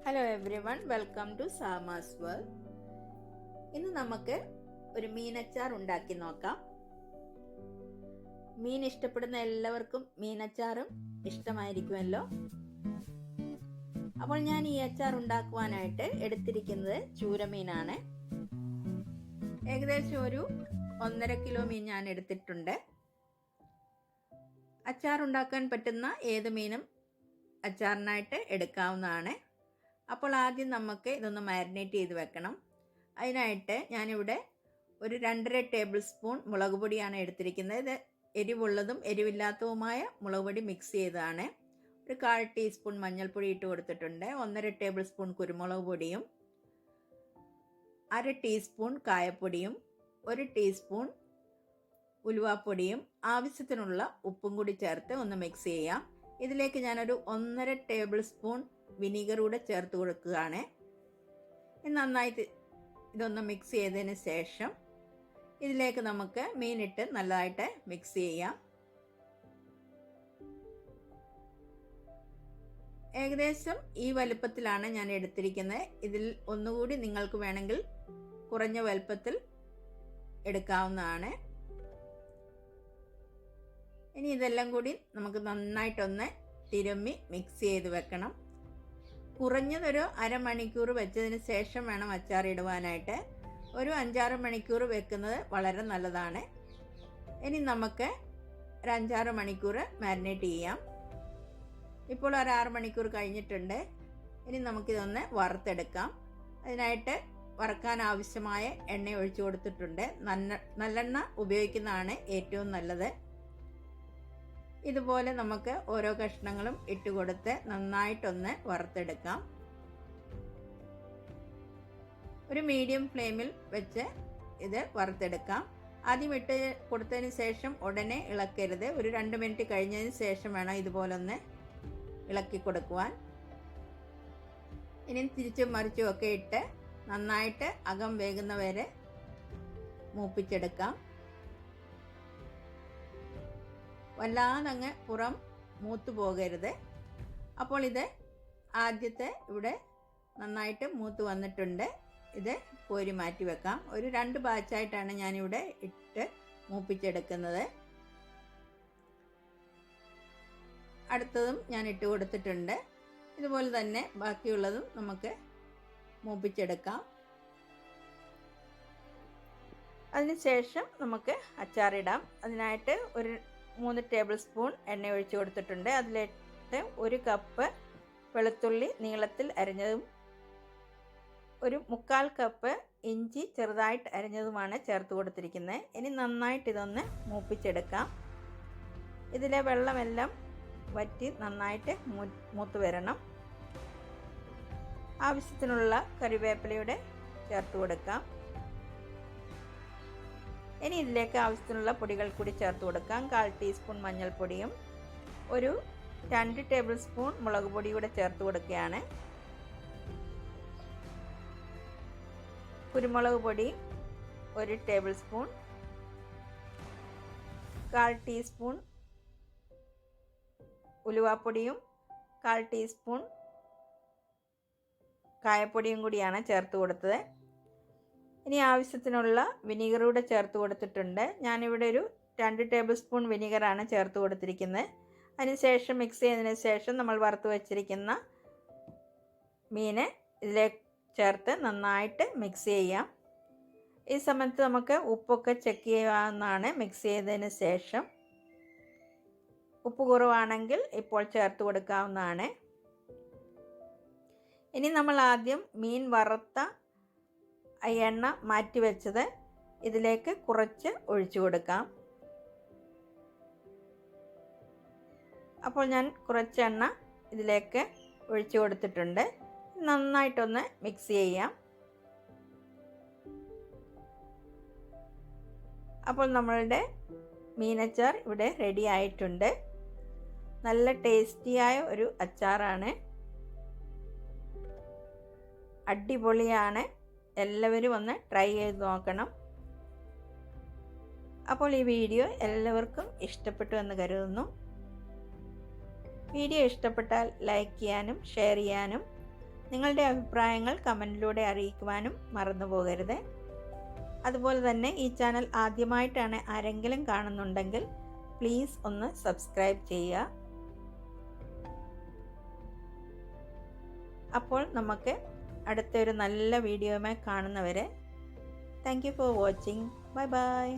Hello everyone, welcome to SarMa's world. ഇന്ന് നമുക്ക് ഒരു മീനച്ചാർ ഉണ്ടാക്കി നോക്കാം. മീൻ ഇഷ്ടപ്പെടുന്ന എല്ലാവർക്കും മീനച്ചാറും ഇഷ്ടമായിരിക്കുമല്ലോ. അപ്പോൾ ഞാൻ ഈ അച്ചാർ ഉണ്ടാക്കുവാനായിട്ട് എടുത്തിരിക്കുന്നത് ചൂരമീനാണ്. ഏകദേശം ഒരു 1.5 കിലോ മീൻ ഞാൻ എടുത്തിട്ടുണ്ട്. അച്ചാർ ഉണ്ടാക്കാൻ പറ്റുന്ന ഏത് മീനും അച്ചാറിനായിട്ട് എടുക്കാവുന്നതാണ്. അപ്പോൾ ആദ്യം നമുക്ക് ഇതൊന്ന് മാരിനേറ്റ് ചെയ്ത് വെക്കണം. അതിനായിട്ട് ഞാനിവിടെ ഒരു 2.5 ടേബിൾ സ്പൂൺ മുളക് പൊടിയാണ് എടുത്തിരിക്കുന്നത്. ഇത് എരിവുള്ളതും എരിവില്ലാത്തതുമായ മുളക് പൊടി മിക്സ് ചെയ്തതാണ്. ഒരു 1/4 ടീസ്പൂൺ മഞ്ഞൾപ്പൊടി ഇട്ട് കൊടുത്തിട്ടുണ്ട്. 1.5 ടേബിൾ സ്പൂൺ കുരുമുളക് പൊടിയും 1/2 ടീസ്പൂൺ കായപ്പൊടിയും 1 ടീസ്പൂൺ ഉലുവാപ്പൊടിയും ആവശ്യത്തിനുള്ള ഉപ്പും കൂടി ചേർത്ത് ഒന്ന് മിക്സ് ചെയ്യാം. ഇതിലേക്ക് ഞാനൊരു 1.5 ടേബിൾ സ്പൂൺ വിനീഗർ കൂടെ ചേർത്ത് കൊടുക്കുകയാണ്. നന്നായിട്ട് ഇതൊന്ന് മിക്സ് ചെയ്തതിന് ശേഷം ഇതിലേക്ക് നമുക്ക് മീനിട്ട് നല്ലതായിട്ട് മിക്സ് ചെയ്യാം. ഏകദേശം ഈ വലുപ്പത്തിലാണ് ഞാൻ എടുത്തിരിക്കുന്നത്. ഇതിൽ ഒന്നുകൂടി നിങ്ങൾക്ക് വേണമെങ്കിൽ കുറഞ്ഞ വലുപ്പത്തിൽ എടുക്കാവുന്നതാണ്. ഇനി ഇതെല്ലാം കൂടി നമുക്ക് നന്നായിട്ടൊന്ന് തിരുമ്മി മിക്സ് ചെയ്ത് വെക്കണം. കുറഞ്ഞതൊരു അരമണിക്കൂർ വെച്ചതിന് ശേഷം വേണം അച്ചാർ ഇടുവാനായിട്ട്. ഒരു 5-6 മണിക്കൂർ വെക്കുന്നത് വളരെ നല്ലതാണ്. ഇനി നമുക്ക് ഒരു 5-6 മണിക്കൂർ മാരിനേറ്റ് ചെയ്യാം. ഇപ്പോൾ ഒരു 6 മണിക്കൂർ കഴിഞ്ഞിട്ടുണ്ട്. ഇനി നമുക്കിതൊന്ന് വറുത്തെടുക്കാം. അതിനായിട്ട് വറുക്കാൻ ആവശ്യമായ എണ്ണ ഒഴിച്ചു കൊടുത്തിട്ടുണ്ട്. നല്ലെണ്ണ ഉപയോഗിക്കുന്നതാണ് ഏറ്റവും നല്ലത്. ഇതുപോലെ നമുക്ക് ഓരോ കഷ്ണങ്ങളും ഇട്ട് കൊടുത്ത് നന്നായിട്ടൊന്ന് വറുത്തെടുക്കാം. ഒരു മീഡിയം ഫ്ലെയിമിൽ വെച്ച് ഇത് വറുത്തെടുക്കാം. ആദ്യം ഇട്ട് കൊടുത്തതിന് ശേഷം ഉടനെ ഇളക്കരുത്. ഒരു 2 മിനിറ്റ് കഴിഞ്ഞതിന് ശേഷം വേണം ഇതുപോലെ ഒന്ന് ഇളക്കി കൊടുക്കുവാൻ. ഇനി തിരിച്ചും മറിച്ചും ഒക്കെ ഇട്ട് നന്നായിട്ട് അകം വേകുന്നവരെ മൂപ്പിച്ചെടുക്കാം. വല്ലാതങ്ങ് പുറം മൂത്ത് പോകരുത്. അപ്പോൾ ഇത് ആദ്യത്തെ ഇവിടെ നന്നായിട്ട് മൂത്ത് വന്നിട്ടുണ്ട്. ഇത് കോരി മാറ്റി വെക്കാം. ഒരു 2 ബാച്ചായിട്ടാണ് ഞാനിവിടെ ഇട്ട് മൂപ്പിച്ചെടുക്കുന്നത്. അടുത്തതും ഞാൻ ഇട്ട് കൊടുത്തിട്ടുണ്ട്. ഇതുപോലെ തന്നെ ബാക്കിയുള്ളതും നമുക്ക് മൂപ്പിച്ചെടുക്കാം. അതിനുശേഷം നമുക്ക് അച്ചാറിടാം. അതിനായിട്ട് ഒരു 3 ടേബിൾ സ്പൂൺ എണ്ണ ഒഴിച്ച് കൊടുത്തിട്ടുണ്ട്. അതിലേക്ക് 1 കപ്പ് വെളുത്തുള്ളി നീളത്തിൽ അരിഞ്ഞതും 1/4 കപ്പ് ഇഞ്ചി ചെറുതായിട്ട് അരിഞ്ഞതുമാണ് ചേർത്ത് കൊടുത്തിരിക്കുന്നത്. ഇനി നന്നായിട്ട് ഇതൊന്ന് മൂപ്പിച്ചെടുക്കാം. ഇതിലെ വെള്ളമെല്ലാം വറ്റി നന്നായിട്ട് മൂത്ത് വരണം. ആവശ്യത്തിനുള്ള കറിവേപ്പിലയുടെ ചേർത്ത് കൊടുക്കാം. ഇനി ഇതിലേക്ക് ആവശ്യത്തിനുള്ള പൊടികൾ കൂടി ചേർത്ത് കൊടുക്കാം. 1/4 ടീസ്പൂൺ മഞ്ഞൾപ്പൊടിയും 2 ടേബിൾ സ്പൂൺ മുളക് പൊടി കൂടെ ചേർത്ത് കൊടുക്കുകയാണ്. കുരുമുളക് പൊടി 1 ടേബിൾ സ്പൂൺ, 1/4 ടീസ്പൂൺ ഉലുവാപ്പൊടിയും 1/4 ടീസ്പൂൺ കായപ്പൊടിയും കൂടിയാണ് ചേർത്ത് കൊടുത്തത്. ഇനി ആവശ്യത്തിനുള്ള വിനീഗർ കൂടെ ചേർത്ത് കൊടുത്തിട്ടുണ്ട്. ഞാനിവിടെ ഒരു 2 ടേബിൾ സ്പൂൺ വിനീഗറാണ് ചേർത്ത് കൊടുത്തിരിക്കുന്നത്. അതിനുശേഷം മിക്സ് ചെയ്തതിന് ശേഷം നമ്മൾ വറുത്ത് വച്ചിരിക്കുന്ന മീന് ഇതിലേക്ക് ചേർത്ത് നന്നായിട്ട് മിക്സ് ചെയ്യാം. ഈ സമയത്ത് നമുക്ക് ഉപ്പൊക്കെ ചെക്ക് ചെയ്യാവുന്നതാണ്. മിക്സ് ചെയ്തതിന് ശേഷം ഉപ്പ് കുറവാണെങ്കിൽ ഇപ്പോൾ ചേർത്ത് കൊടുക്കാവുന്നതാണ്. ഇനി നമ്മൾ ആദ്യം മീൻ വറുത്ത എണ്ണ മാറ്റി വെച്ചത് ഇതിലേക്ക് കുറച്ച് ഒഴിച്ചു കൊടുക്കാം. അപ്പോൾ ഞാൻ കുറച്ച് എണ്ണ ഇതിലേക്ക് ഒഴിച്ചു കൊടുത്തിട്ടുണ്ട്. നന്നായിട്ടൊന്ന് മിക്സ് ചെയ്യാം. അപ്പോൾ നമ്മളുടെ മീനച്ചാർ ഇവിടെ റെഡി ആയിട്ടുണ്ട്. നല്ല ടേസ്റ്റിയായ ഒരു അച്ചാറാണ്. അടിപൊളിയാണ്. എല്ലാവരും ഒന്ന് ട്രൈ ചെയ്ത് നോക്കണം. അപ്പോൾ ഈ വീഡിയോ എല്ലാവർക്കും ഇഷ്ടപ്പെട്ടു എന്ന് കരുതുന്നു. വീഡിയോ ഇഷ്ടപ്പെട്ടാൽ ലൈക്ക് ചെയ്യാനും ഷെയർ ചെയ്യാനും നിങ്ങളുടെ അഭിപ്രായങ്ങൾ കമൻറ്റിലൂടെ അറിയിക്കുവാനും മറന്നു പോകരുത്. അതുപോലെ തന്നെ ഈ ചാനൽ ആദ്യമായിട്ടാണ് ആരെങ്കിലും കാണുന്നുണ്ടെങ്കിൽ പ്ലീസ് ഒന്ന് സബ്സ്ക്രൈബ് ചെയ്യുക. അപ്പോൾ നമുക്ക് അടുത്തൊരു നല്ല വീഡിയോയുമായി കാണുന്നവരെ thank you for watching. Bye bye.